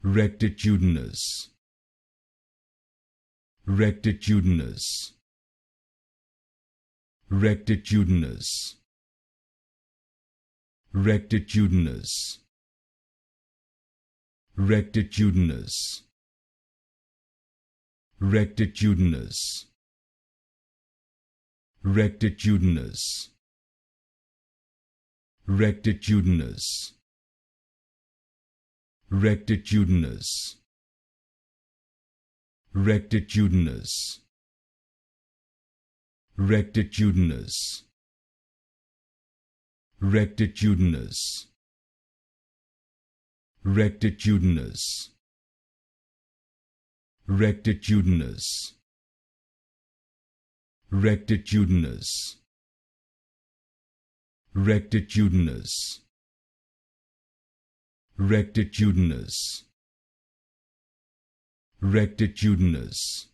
rectitudinous, rectitudinous, rectitudinous, rectitudinous, rectitudinous, rectitudinous, rectitudinous, rectitudinous, rectitudinous, rectitudinous, rectitudinous, rectitudinous, rectitudinous, rectitudinous, rectitudinous, rectitudinous, rectitudinous, rectitudinous,